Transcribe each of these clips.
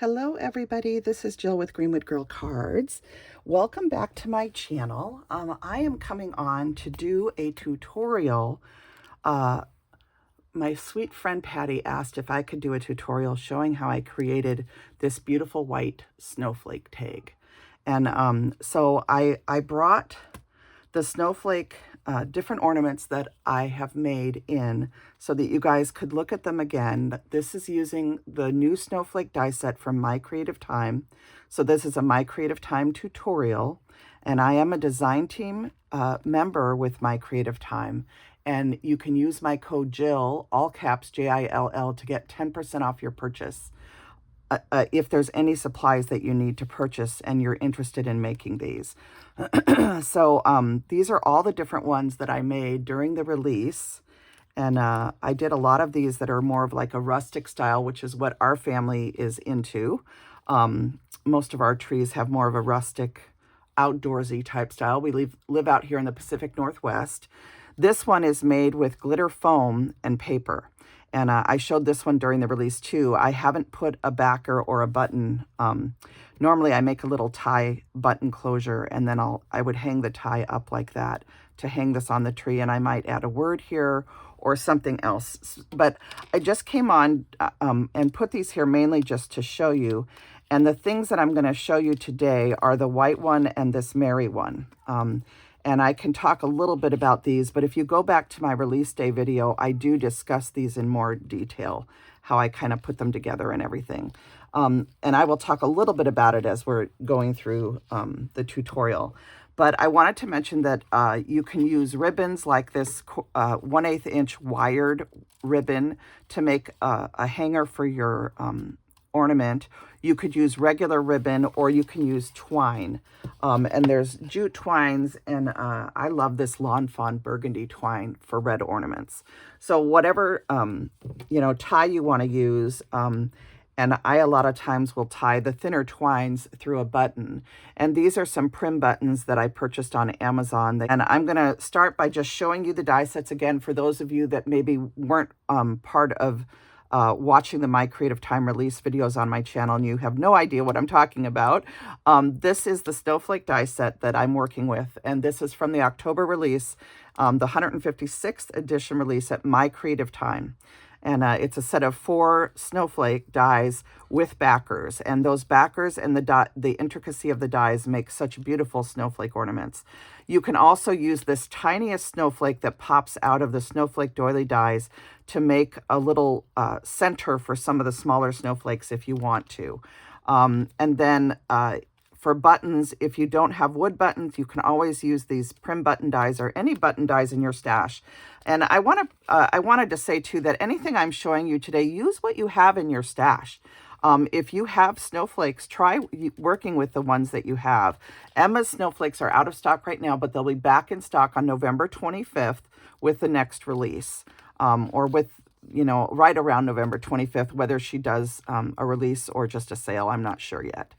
Hello everybody, this is Jill with Greenwood Girl Cards. Welcome back to my channel. I am coming on to do a tutorial. My sweet friend Patty asked if I could do a tutorial showing how I created this beautiful white snowflake tag. And so I brought the snowflake different ornaments that I have made in so that you guys could look at them again. This is using the new Snowflake die set from My Creative Time. So this is a My Creative Time tutorial, and I am a design team member with My Creative Time. And you can use my code Jill, all caps Jill, to get 10% off your purchase. If there's any supplies that you need to purchase and you're interested in making these. So these are all the different ones that I made during the release. And I did a lot of these that are more of like a rustic style, which is what our family is into. Most of our trees have more of a rustic, outdoorsy type style. We live out here in the Pacific Northwest. This one is made with glitter foam and paper. And I showed this one during the release too. I haven't put a backer or a button. Normally I make a little tie button closure, and then I would hang the tie up like that to hang this on the tree, and I might add a word here or something else. But I just came on and put these here mainly just to show you. And the things that I'm going to show you today are the white one and this Mary one. And I can talk a little bit about these, but if you go back to my release day video, I do discuss these in more detail, how I kind of put them together and everything. And I will talk a little bit about it as we're going through the tutorial. But I wanted to mention that you can use ribbons like this 1/8 inch wired ribbon to make a hanger for your ornament. You could use regular ribbon, or you can use twine. And there's jute twines, and I love this Lawn Fawn burgundy twine for red ornaments. So whatever, tie you want to use, and I a lot of times will tie the thinner twines through a button. And these are some prim buttons that I purchased on Amazon. And I'm going to start by just showing you the die sets again for those of you that maybe weren't part of watching the My Creative Time release videos on my channel and you have no idea what I'm talking about. This is the Snowflake die set that I'm working with, and this is from the October release, the 156th edition release at My Creative Time. And it's a set of 4 snowflake dies with backers. And those backers and the intricacy of the dies make such beautiful snowflake ornaments. You can also use this tiniest snowflake that pops out of the Snowflake Doiley Dies to make a little center for some of the smaller snowflakes if you want to. And then for buttons, if you don't have wood buttons, you can always use these prim button dies or any button dies in your stash. And I wanted to say too that anything I'm showing you today, use what you have in your stash. If you have snowflakes, try working with the ones that you have. Emma's snowflakes are out of stock right now, but they'll be back in stock on November 25th with the next release, or with, right around November 25th, whether she does a release or just a sale, I'm not sure yet.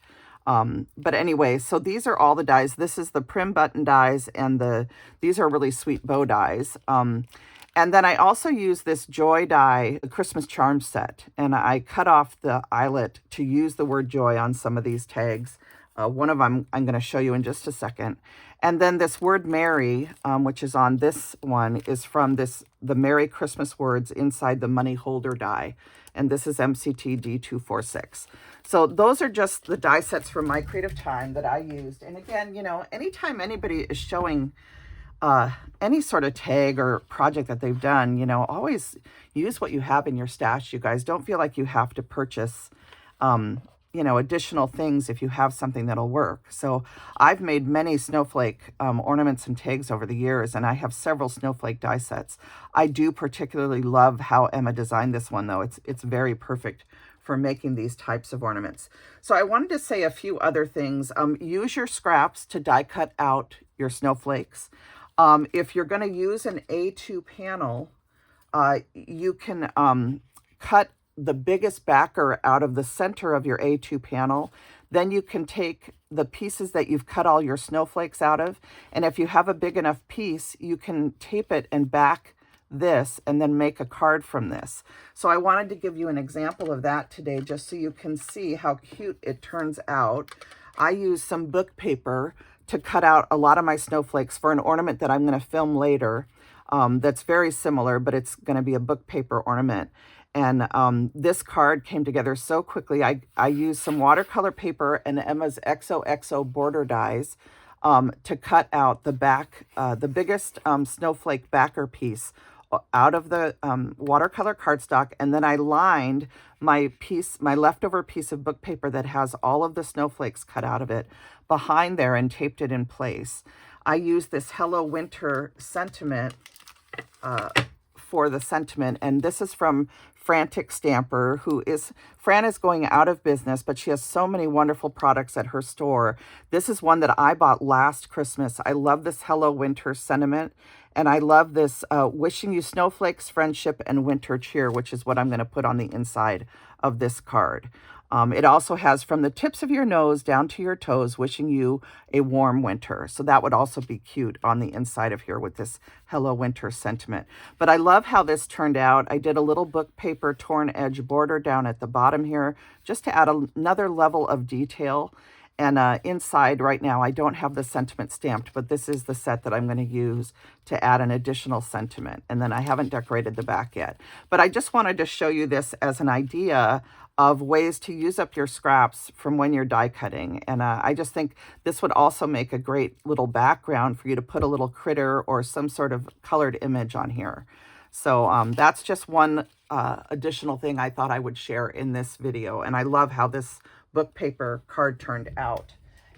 But anyway, so these are all the dies. This is the prim button dies, and these are really sweet bow dies. And then I also use this Joy die, the Christmas charm set, and I cut off the eyelet to use the word joy on some of these tags. One of them I'm going to show you in just a second. And then this word Merry, which is on this one, is from the Merry Christmas words inside the money holder die. And this is MCT D246. So those are just the die sets from My Creative Time that I used. And again, anytime anybody is showing any sort of tag or project that they've done, always use what you have in your stash, you guys. Don't feel like you have to purchase, additional things if you have something that'll work. So I've made many snowflake ornaments and tags over the years, and I have several snowflake die sets. I do particularly love how Emma designed this one, though. It's very perfect for making these types of ornaments. So I wanted to say a few other things. Use your scraps to die cut out your snowflakes. If you're going to use an A2 panel, you can cut the biggest backer out of the center of your A2 panel. Then you can take the pieces that you've cut all your snowflakes out of, and if you have a big enough piece, you can tape it and back this and then make a card from this. So I wanted to give you an example of that today, just so you can see how cute it turns out. I use some book paper to cut out a lot of my snowflakes for an ornament that I'm going to film later. That's very similar, but it's going to be a book paper ornament. And this card came together so quickly. I used some watercolor paper and Emma's XOXO border dies to cut out the back, the biggest snowflake backer piece out of the watercolor cardstock. And then I lined my leftover piece of book paper that has all of the snowflakes cut out of it behind there and taped it in place. I used this Hello Winter sentiment for the sentiment, and this is from Frantic Stamper, Fran is going out of business, but she has so many wonderful products at her store. This is one that I bought last Christmas. I love this Hello Winter sentiment, and I love this wishing you snowflakes, friendship, and winter cheer, which is what I'm going to put on the inside of this card. It also has from the tips of your nose down to your toes, wishing you a warm winter. So that would also be cute on the inside of here with this Hello Winter sentiment. But I love how this turned out. I did a little book paper torn edge border down at the bottom here, just to add another level of detail. And inside right now, I don't have the sentiment stamped, but this is the set that I'm going to use to add an additional sentiment. And then I haven't decorated the back yet. But I just wanted to show you this as an idea of ways to use up your scraps from when you're die cutting. And I just think this would also make a great little background for you to put a little critter or some sort of colored image on here. So that's just one additional thing I thought I would share in this video. And I love how this book paper card turned out.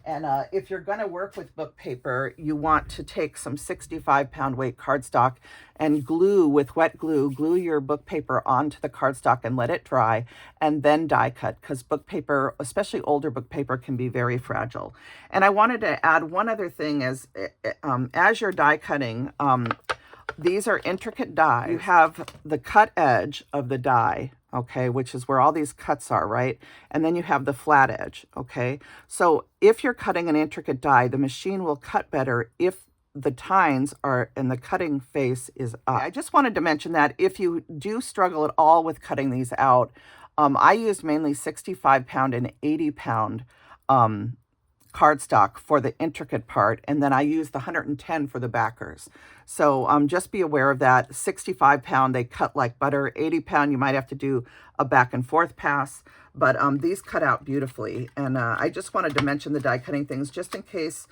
And if you're going to work with book paper, you want to take some 65-pound weight cardstock and with wet glue your book paper onto the cardstock and let it dry, and then die cut, because book paper, especially older book paper, can be very fragile. And I wanted to add one other thing as you're die cutting, these are intricate dies. You have the cut edge of the die, okay, which is where all these cuts are, right? And then you have the flat edge, okay? So if you're cutting an intricate die, the machine will cut better if the tines are and the cutting face is up. I just wanted to mention that if you do struggle at all with cutting these out, I used mainly 65-pound and 80-pound cardstock for the intricate part, and then I use the 110 for the backers. So just be aware of that. 65-pound, they cut like butter. 80-pound, you might have to do a back and forth pass, but these cut out beautifully. And I just wanted to mention the die cutting things just in case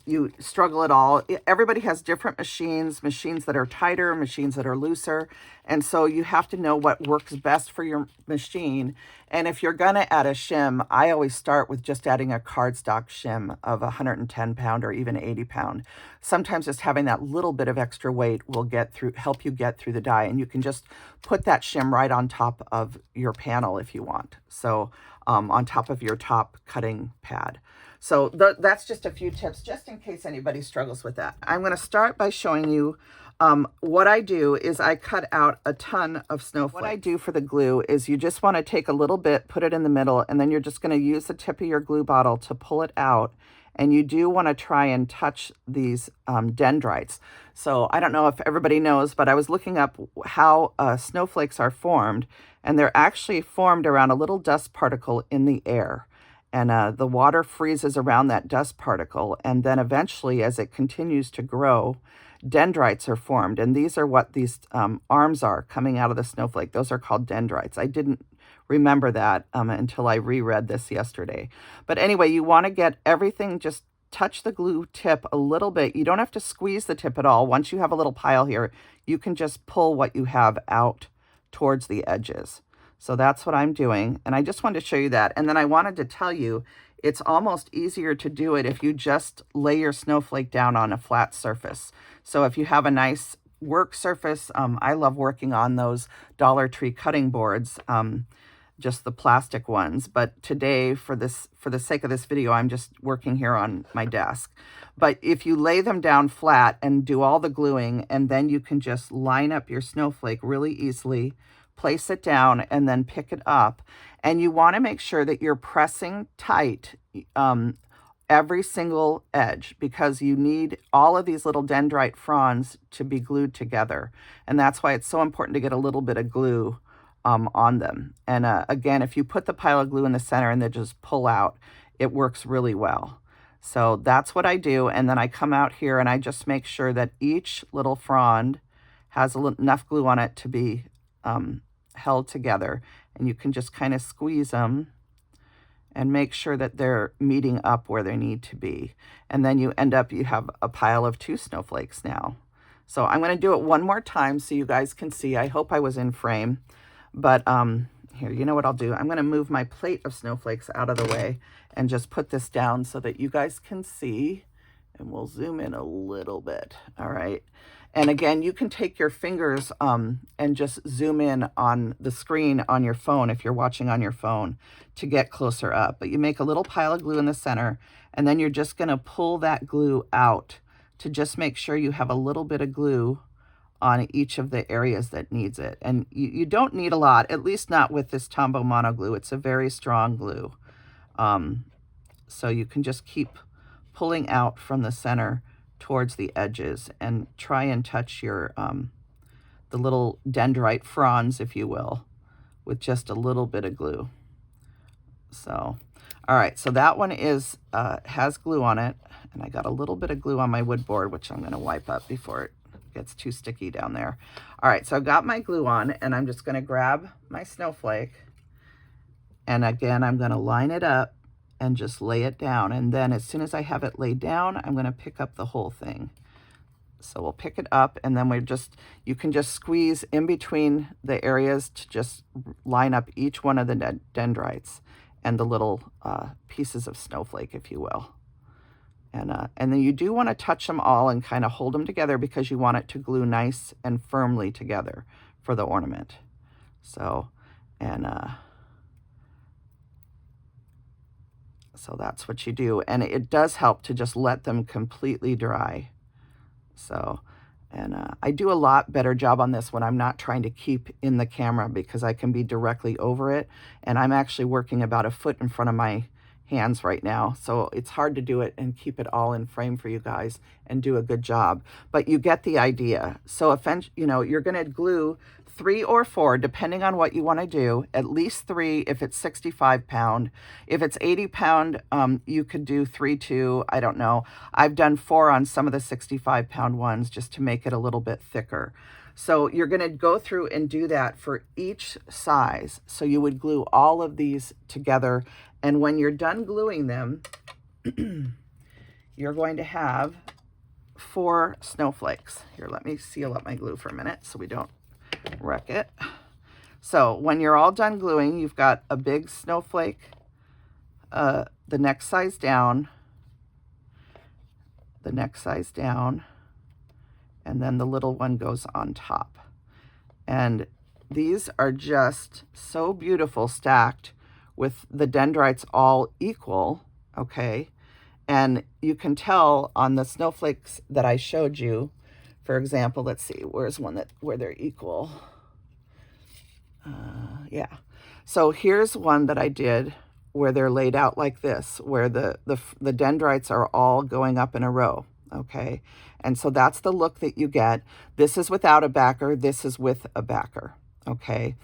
you struggle at all. Everybody has different machines that are tighter, machines that are looser. And so you have to know what works best for your machine. And if you're gonna add a shim, I always start with just adding a cardstock shim of 110-pound or even 80-pound. Sometimes just having that little bit of extra weight will help you get through the die. And you can just put that shim right on top of your panel if you want. So on top of your top cutting pad. So that's just a few tips, just in case anybody struggles with that. I'm going to start by showing you what I do is I cut out a ton of snowflakes. What I do for the glue is you just want to take a little bit, put it in the middle, and then you're just going to use the tip of your glue bottle to pull it out. And you do want to try and touch these dendrites. So I don't know if everybody knows, but I was looking up how snowflakes are formed, and they're actually formed around a little dust particle in the air. And the water freezes around that dust particle, and then eventually, as it continues to grow, dendrites are formed. And these are what these arms are coming out of the snowflake. Those are called dendrites. I didn't remember that until I reread this yesterday. But anyway, you want to get everything, just touch the glue tip a little bit. You don't have to squeeze the tip at all. Once you have a little pile here, you can just pull what you have out towards the edges. So that's what I'm doing. And I just wanted to show you that. And then I wanted to tell you, it's almost easier to do it if you just lay your snowflake down on a flat surface. So if you have a nice work surface, I love working on those Dollar Tree cutting boards, just the plastic ones. But today, for the sake of this video, I'm just working here on my desk. But if you lay them down flat and do all the gluing, and then you can just line up your snowflake really easily, place it down, and then pick it up. And you want to make sure that you're pressing tight every single edge, because you need all of these little dendrite fronds to be glued together. And that's why it's so important to get a little bit of glue on them. And again, if you put the pile of glue in the center and then just pull out, it works really well. So that's what I do. And then I come out here and I just make sure that each little frond has enough glue on it to be held together. And you can just kind of squeeze them and make sure that they're meeting up where they need to be. And then you have a pile of 2 snowflakes now. So I'm going to do it one more time so you guys can see. I hope I was in frame. But here, you know what I'll do? I'm going to move my plate of snowflakes out of the way and just put this down so that you guys can see. And we'll zoom in a little bit. All right. And again, you can take your fingers and just zoom in on the screen on your phone if you're watching on your phone to get closer up. But you make a little pile of glue in the center, and then you're just going to pull that glue out to just make sure you have a little bit of glue on each of the areas that needs it. And you don't need a lot, at least not with this Tombow Mono Glue. It's a very strong glue. So you can just keep pulling out from the center towards the edges and try and touch your the little dendrite fronds, if you will, with just a little bit of glue. So, all right, so that one is has glue on it, and I got a little bit of glue on my wood board, which I'm going to wipe up before it gets too sticky down there. All right, so I've got my glue on, and I'm just going to grab my snowflake, and again, I'm going to line it up and just lay it down. And then as soon as I have it laid down, I'm going to pick up the whole thing. So we'll pick it up, and then you can just squeeze in between the areas to just line up each one of the dendrites and the little pieces of snowflake, if you will. And then you do want to touch them all and kind of hold them together because you want it to glue nice and firmly together for the ornament. So, so that's what you do. And it does help to just let them completely dry. So, I do a lot better job on this when I'm not trying to keep in the camera because I can be directly over it. And I'm actually working about a foot in front of my hands right now. So it's hard to do it and keep it all in frame for you guys and do a good job. But you get the idea. So you're going to glue 3 or 4, depending on what you want to do, at least 3 if it's 65 pound. If it's 80 pound, you could do 3 too. I don't know. I've done 4 on some of the 65 pound ones just to make it a little bit thicker. So you're going to go through and do that for each size. So you would glue all of these together. And when you're done gluing them, you're going to have 4 snowflakes. Here, let me seal up my glue for a minute so we don't wreck it. So when you're all done gluing, you've got a big snowflake, the next size down, the next size down, and then the little one goes on top. And these are just so beautiful stacked with the dendrites all equal, okay? And you can tell on the snowflakes that I showed you, for example, let's see, where's one where they're equal? Yeah. So here's one that I did where they're laid out like this, where the dendrites are all going up in a row, okay? And so that's the look that you get. This is without a backer. This is with a backer, okay?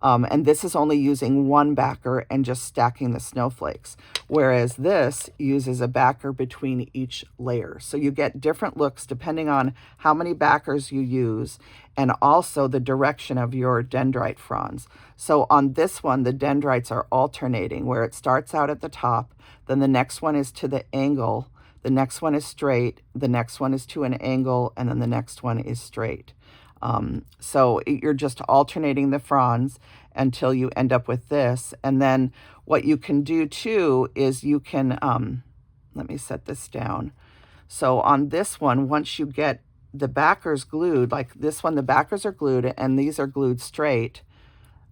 And this is only using one backer and just stacking the snowflakes, whereas this uses a backer between each layer. So you get different looks depending on how many backers you use and also the direction of your dendrite fronds. So on this one, the dendrites are alternating where it starts out at the top, then the next one is to the angle, the next one is straight, the next one is to an angle, and then the next one is straight. So you're just alternating the fronds until you end up with this. And then what you can do too is you can, let me set this down. So on this one, once you get the backers glued, like this one, the backers are glued and these are glued straight.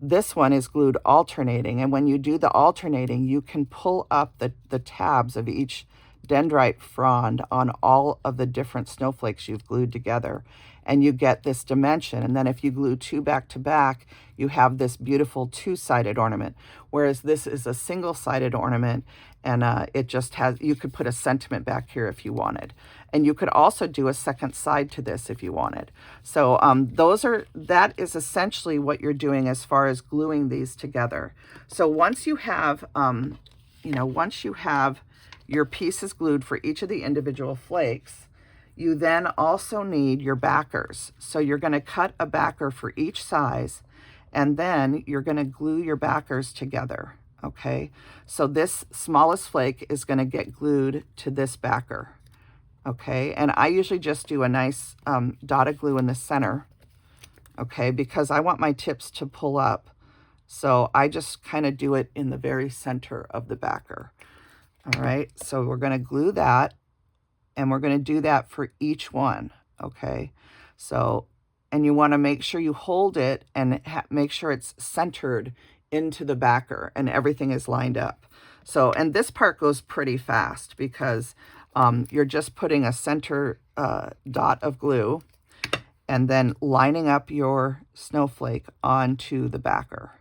This one is glued alternating. And when you do the alternating, you can pull up the tabs of each dendrite frond on all of the different snowflakes you've glued together. and you get this dimension. And then if you glue 2 back to back, you have this beautiful 2-sided ornament, whereas this is a single-sided ornament, and it just has, you could put a sentiment back here if you wanted. And you could also do a second side to this if you wanted. So that is essentially what you're doing as far as gluing these together. So once you have, once you have your pieces glued for each of the individual flakes, you then also need your backers. So you're going to cut a backer for each size, and then you're going to glue your backers together. Okay, so this smallest flake is going to get glued to this backer. Okay, and I usually just do a nice dot of glue in the center, okay, because I want my tips to pull up. So I just kind of do it in the very center of the backer. All right, so we're going to glue that, and we're going to do that for each one. Okay, so, and you want to make sure you hold it and make sure it's centered into the backer and everything is lined up. So, and this part goes pretty fast because you're just putting a center dot of glue and then lining up your snowflake onto the backer.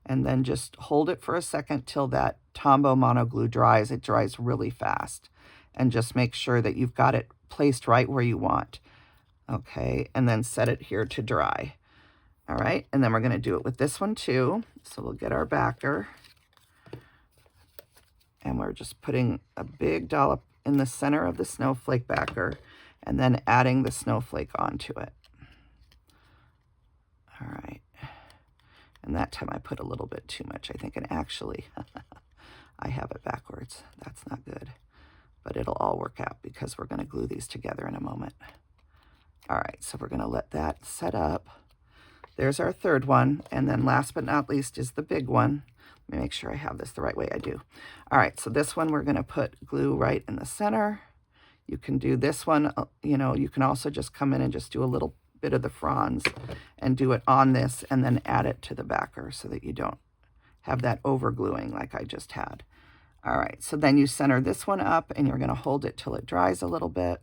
And then just hold it for a second till that Tombow mono glue dries. It dries really fast. And just make sure that you've got it placed right where you want. Okay, and then set it here to dry. All right, and then we're going to do it with this one too. So we'll get our backer. And we're just putting a big dollop in the center of the snowflake backer and then adding the snowflake onto it. All right. And that time I put a little bit too much, I think, and actually I have it backwards. That's not good, but it'll all work out because we're going to glue these together in a moment. All right, so we're going to let that set up. There's our third one, and then last but not least is the big one. Let me make sure I have this the right way. I do. All right, so this one we're going to put glue right in the center. You can do this one, you can also just come in and just do a little bit of the fronds and do it on this and then add it to the backer so that you don't have that over gluing like I just had. All right, so then you center this one up and you're going to hold it till it dries a little bit.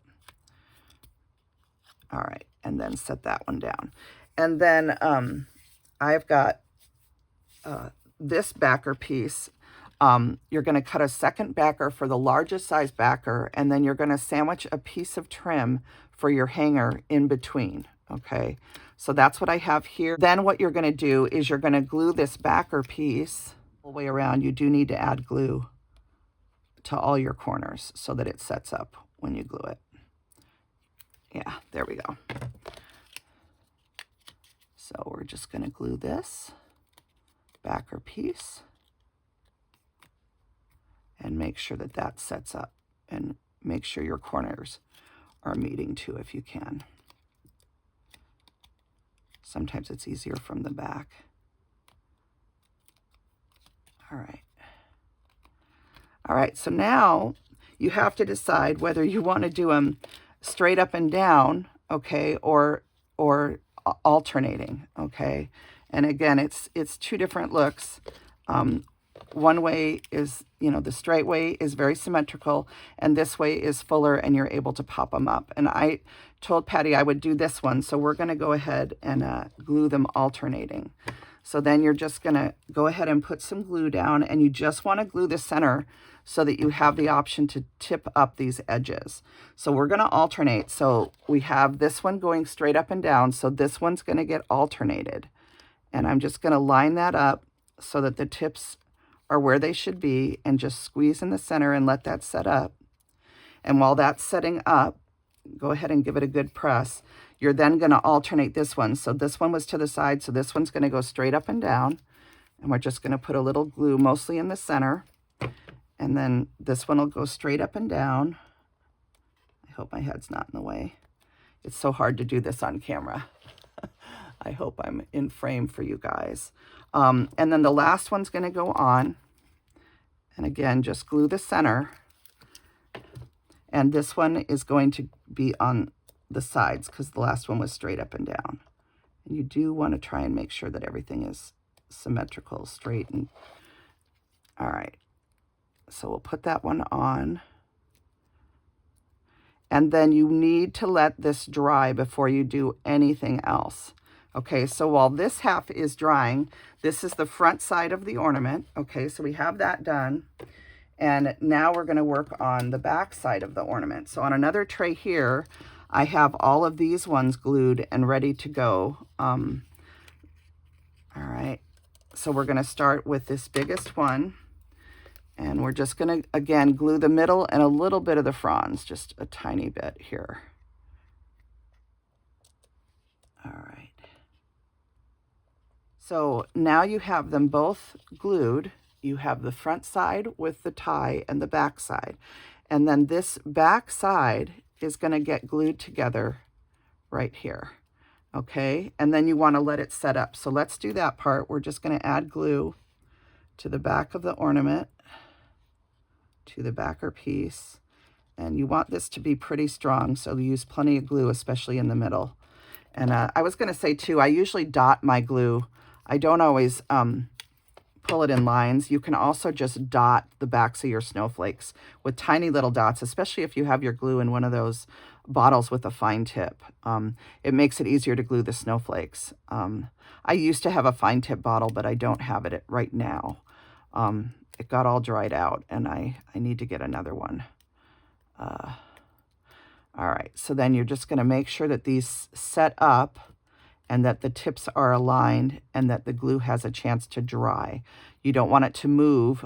All right, and then set that one down. And then I've got this backer piece. You're going to cut a second backer for the largest size backer, and then you're going to sandwich a piece of trim for your hanger in between. Okay, so that's what I have here. Then what you're going to do is you're going to glue this backer piece all the way around. You do need to add glue to all your corners so that it sets up when you glue it. Yeah, there we go. So we're just going to glue this backer piece and make sure that that sets up, and make sure your corners are meeting too if you can. Sometimes it's easier from the back. All right. All right, so now you have to decide whether you want to do them straight up and down, okay, or alternating, okay? And again, it's two different looks. One way is, the straight way is very symmetrical, and this way is fuller and you're able to pop them up. And I told Patty I would do this one, so we're going to go ahead and glue them alternating. So then you're just going to go ahead and put some glue down, and you just want to glue the center so that you have the option to tip up these edges. So we're going to alternate. So we have this one going straight up and down, so this one's going to get alternated. And I'm just going to line that up so that the tips are where they should be, and just squeeze in the center and let that set up. And while that's setting up, go ahead and give it a good press. You're then going to alternate this one. So this one was to the side, so this one's going to go straight up and down. And we're just going to put a little glue mostly in the center. And then this one will go straight up and down. I hope my head's not in the way. It's so hard to do this on camera. I hope I'm in frame for you guys. And then the last one's going to go on. And again, just glue the center. And this one is going to be on the sides because the last one was straight up and down. And you do want to try and make sure that everything is symmetrical, straight. And all right. So we'll put that one on. And then you need to let this dry before you do anything else. Okay, so while this half is drying, this is the front side of the ornament. Okay, so we have that done. And now we're gonna work on the back side of the ornament. So on another tray here, I have all of these ones glued and ready to go. All right, so we're gonna start with this biggest one. And we're just gonna, again, glue the middle and a little bit of the fronds, just a tiny bit here. All right. So now you have them both glued. You have the front side with the tie and the back side. And then this back side is gonna get glued together right here, okay? And then you wanna let it set up. So let's do that part. We're just gonna add glue to the back of the ornament, to the backer piece. And you want this to be pretty strong, so use plenty of glue, especially in the middle. And I was gonna say too, I usually dot my glue. I don't always pull it in lines. You can also just dot the backs of your snowflakes with tiny little dots, especially if you have your glue in one of those bottles with a fine tip. It makes it easier to glue the snowflakes. I used to have a fine tip bottle, but I don't have it right now. It got all dried out and I need to get another one. All right, so then you're just gonna make sure that these set up and that the tips are aligned and that the glue has a chance to dry. You don't want it to move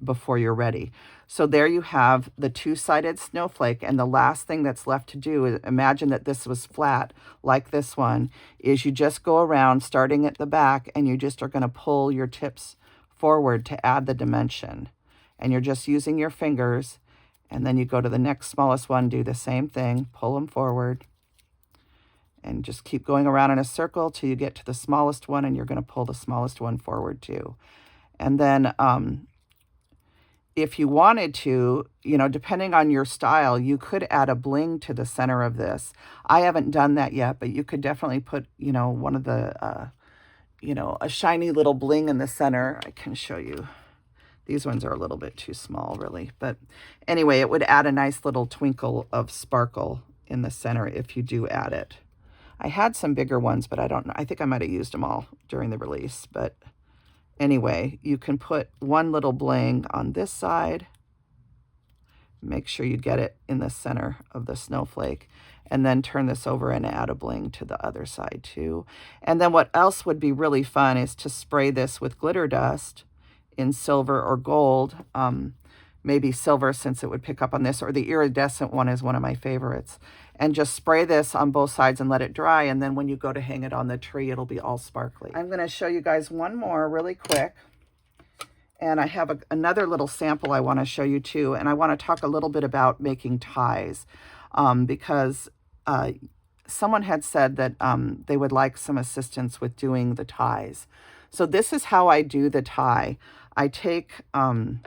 before you're ready. So there you have the two-sided snowflake, and the last thing that's left to do is, imagine that this was flat like this one, is you just go around starting at the back and you just are gonna pull your tips forward to add the dimension. And you're just using your fingers, and then you go to the next smallest one, do the same thing, pull them forward, and just keep going around in a circle till you get to the smallest one, and you're going to pull the smallest one forward too. And then if you wanted to, you know, depending on your style, you could add a bling to the center of this. I haven't done that yet, but you could definitely put, you know, one of the, you know, a shiny little bling in the center. I can show you. These ones are a little bit too small, really. But anyway, it would add a nice little twinkle of sparkle in the center if you do add it. I had some bigger ones, but I don't know. I think I might have used them all during the release. But anyway, you can put one little bling on this side. Make sure you get it in the center of the snowflake. And then turn this over and add a bling to the other side too. And then what else would be really fun is to spray this with glitter dust in silver or gold. Maybe silver, since it would pick up on this, or the iridescent one is one of my favorites. And just spray this on both sides and let it dry. And then when you go to hang it on the tree, it'll be all sparkly. I'm gonna show you guys one more really quick. And I have another little sample I wanna show you too. And I wanna talk a little bit about making ties because someone had said that they would like some assistance with doing the ties. So this is how I do the tie. I take, for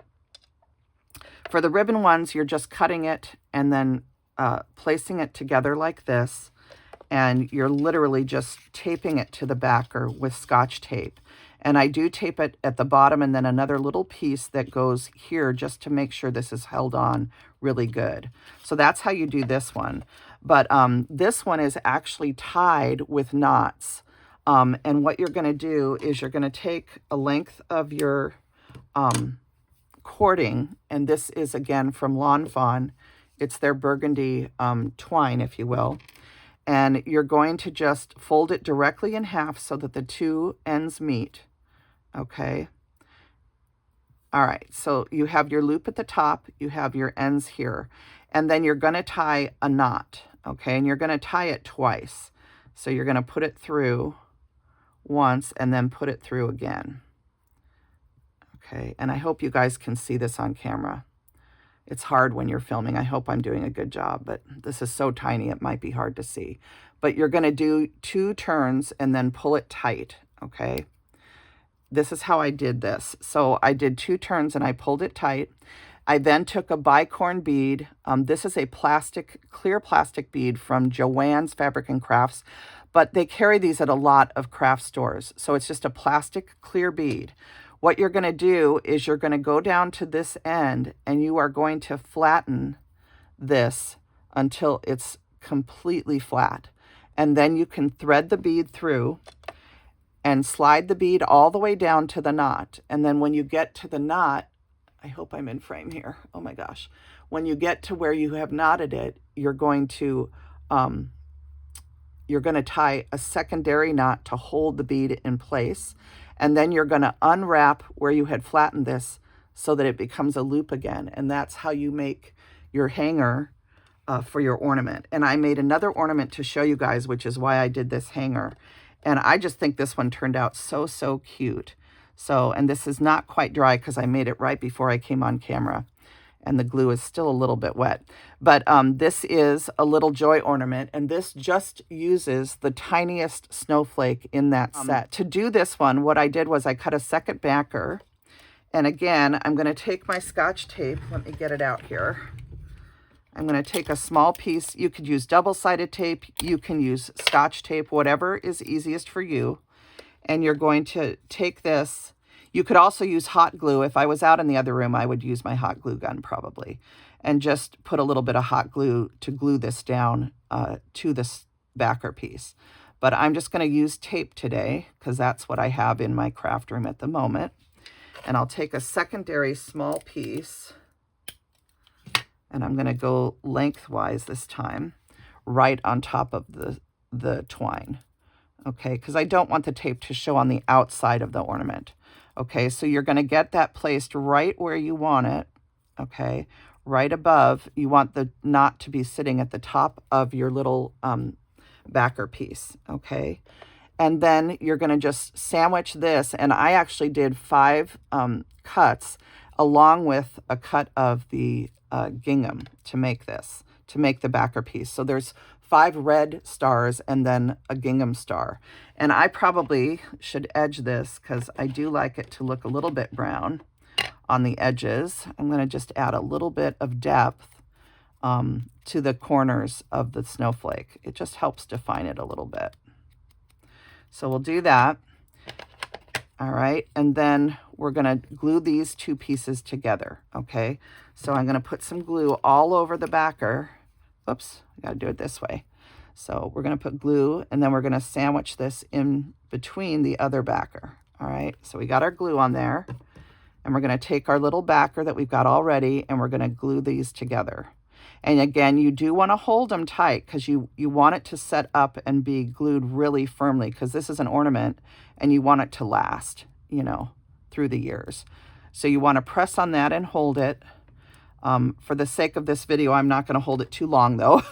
the ribbon ones, you're just cutting it and then placing it together like this, and you're literally just taping it to the backer with Scotch tape. And I do tape it at the bottom and then another little piece that goes here just to make sure this is held on really good. So that's how you do this one. But this one is actually tied with knots. And what you're gonna do is you're gonna take a length of your cording, and this is again from Lawn Fawn. It's their burgundy twine, if you will. And you're going to just fold it directly in half so that the two ends meet, okay? All right, so you have your loop at the top, you have your ends here, and then you're gonna tie a knot, okay? And you're gonna tie it twice. So you're gonna put it through once and then put it through again. Okay, and I hope you guys can see this on camera. It's hard when you're filming. I hope I'm doing a good job, but this is so tiny it might be hard to see. But you're gonna do 2 turns and then pull it tight, okay? This is how I did this. So I did 2 turns and I pulled it tight. I then took a bicorn bead. This is a clear plastic bead from Joann's Fabric and Crafts, but they carry these at a lot of craft stores. So it's just a plastic clear bead. What you're gonna do is you're gonna go down to this end and you are going to flatten this until it's completely flat. And then you can thread the bead through and slide the bead all the way down to the knot. And then when you get to the knot, I hope I'm in frame here. Oh my gosh. When you get to where you have knotted it, you're going to tie a secondary knot to hold the bead in place. And then you're going to unwrap where you had flattened this so that it becomes a loop again. And that's how you make your hanger for your ornament. And I made another ornament to show you guys, which is why I did this hanger. And I just think this one turned out so, so cute. So, and this is not quite dry because I made it right before I came on camera. And the glue is still a little bit wet. But this is a little joy ornament. And this just uses the tiniest snowflake in that set. To do this one, what I did was I cut a second backer. And again, I'm going to take my Scotch tape. Let me get it out here. I'm going to take a small piece. You could use double-sided tape. You can use Scotch tape, whatever is easiest for you. And you're going to take this. You could also use hot glue. If I was out in the other room, I would use my hot glue gun probably. And just put a little bit of hot glue to glue this down to this backer piece. But I'm just going to use tape today because that's what I have in my craft room at the moment. And I'll take a secondary small piece. And I'm going to go lengthwise this time, right on top of the twine. Okay, because I don't want the tape to show on the outside of the ornament. Okay, so you're going to get that placed right where you want it. Okay, right above. You want the knot to be sitting at the top of your little backer piece. Okay, and then you're going to just sandwich this. And I actually did 5 cuts along with a cut of the gingham to make this, to make the backer piece. So there's 5 red stars and then a gingham star. And I probably should edge this because I do like it to look a little bit brown on the edges. I'm going to just add a little bit of depth to the corners of the snowflake. It just helps define it a little bit. So we'll do that. All right, and then we're going to glue these 2 pieces together, okay? So I'm going to put some glue all over the backer. Oops, I got to do it this way. So we're going to put glue, and then we're going to sandwich this in between the other backer, all right? So we got our glue on there, and we're going to take our little backer that we've got already, and we're going to glue these together. And again, you do want to hold them tight because you want it to set up and be glued really firmly because this is an ornament and you want it to last, you know, through the years. So you want to press on that and hold it. For the sake of this video, I'm not going to hold it too long though.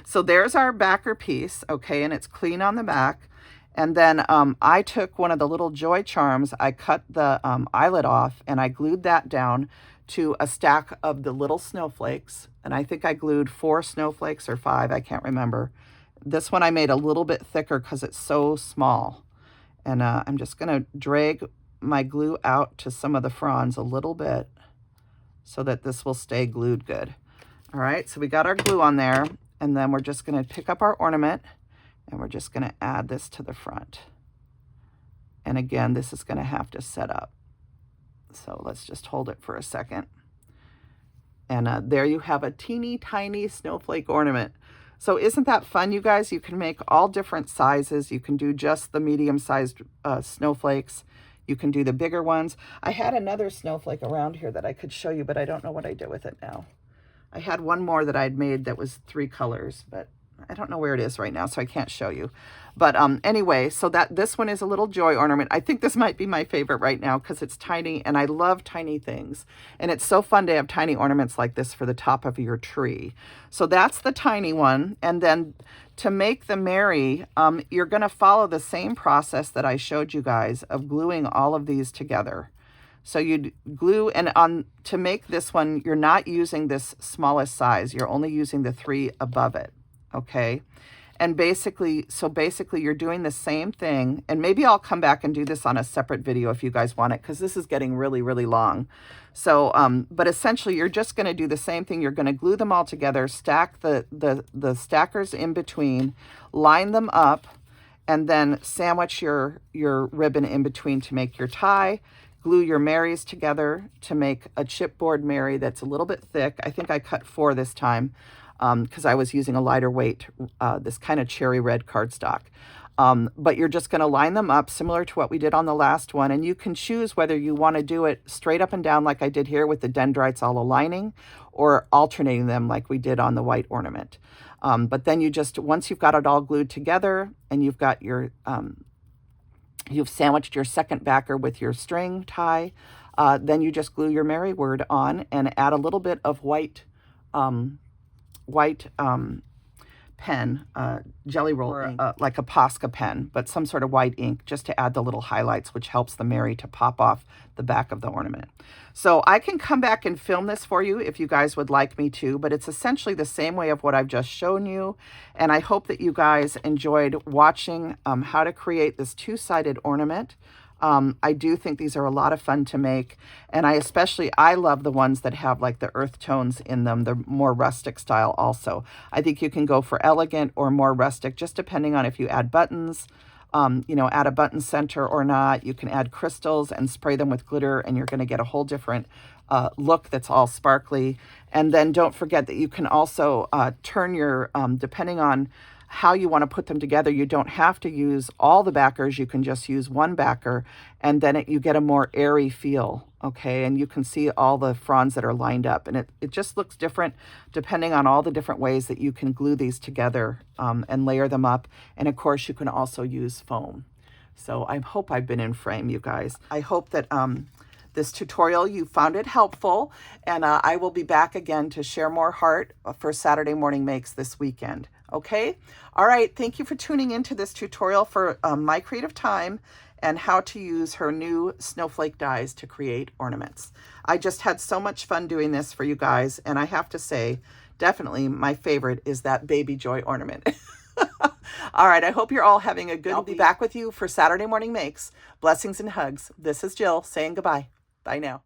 So there's our backer piece, okay, and it's clean on the back. And then I took one of the little joy charms, I cut the eyelet off and I glued that down to a stack of the little snowflakes. And I think I glued 4 snowflakes or 5, I can't remember. This one I made a little bit thicker because it's so small. And I'm just going to drag my glue out to some of the fronds a little bit so that this will stay glued good. All right, so we got our glue on there, and then we're just going to pick up our ornament and we're just going to add this to the front. And again, this is going to have to set up. So let's just hold it for a second. And there you have a teeny tiny snowflake ornament. So isn't that fun, you guys? You can make all different sizes. You can do just the medium-sized snowflakes. You can do the bigger ones. I had another snowflake around here that I could show you, but I don't know what I did with it now. I had one more that I'd made that was 3 colors, but I don't know where it is right now, so I can't show you. But anyway, so this one is a little joy ornament. I think this might be my favorite right now because it's tiny, and I love tiny things. And it's so fun to have tiny ornaments like this for the top of your tree. So that's the tiny one. And then to make the Mary, you're going to follow the same process that I showed you guys of gluing all of these together. So you'd glue, and to make this one, you're not using this smallest size. You're only using the 3 above it. Okay. And basically you're doing the same thing, and maybe I'll come back and do this on a separate video if you guys want it, because this is getting really, really long. So, but essentially you're just going to do the same thing. You're going to glue them all together, stack the stackers in between, line them up, and then sandwich your ribbon in between to make your tie. Glue your Marys together to make a chipboard Mary that's a little bit thick. I think I cut 4 this time. because I was using a lighter weight, this kind of cherry red cardstock. But you're just going to line them up similar to what we did on the last one. And you can choose whether you want to do it straight up and down like I did here with the dendrites all aligning, or alternating them like we did on the white ornament. But then you just, once you've got it all glued together and you've got your, you've sandwiched your second backer with your string tie, then you just glue your Merry Word on and add a little bit of white pen, jelly roll ink, like a Posca pen, but some sort of white ink, just to add the little highlights, which helps the Merry to pop off the back of the ornament. So I can come back and film this for you if you guys would like me to, but it's essentially the same way of what I've just shown you. And I hope that you guys enjoyed watching how to create this two-sided ornament. I do think these are a lot of fun to make, and I love the ones that have like the earth tones in them, the more rustic style also. I think you can go for elegant or more rustic, just depending on if you add buttons, add a button center or not. You can add crystals and spray them with glitter, and you're going to get a whole different look that's all sparkly. And then don't forget that you can also turn your, depending on how you want to put them together, you don't have to use all the backers. You can just use one backer, and then you get a more airy feel, okay? And you can see all the fronds that are lined up, and it just looks different depending on all the different ways that you can glue these together and layer them up. And of course, you can also use foam. So I hope I've been in frame, you guys. I hope that this tutorial, you found it helpful, and I will be back again to share more heart for Saturday Morning Makes this weekend. Okay? All right. Thank you for tuning into this tutorial for My Creative Time and how to use her new Snowflake dies to create ornaments. I just had so much fun doing this for you guys, and I have to say, definitely my favorite is that Baby Joy ornament. All right. I hope you're all having a good week. I'll be back with you for Saturday Morning Makes. Blessings and hugs. This is Jill saying goodbye. Bye now.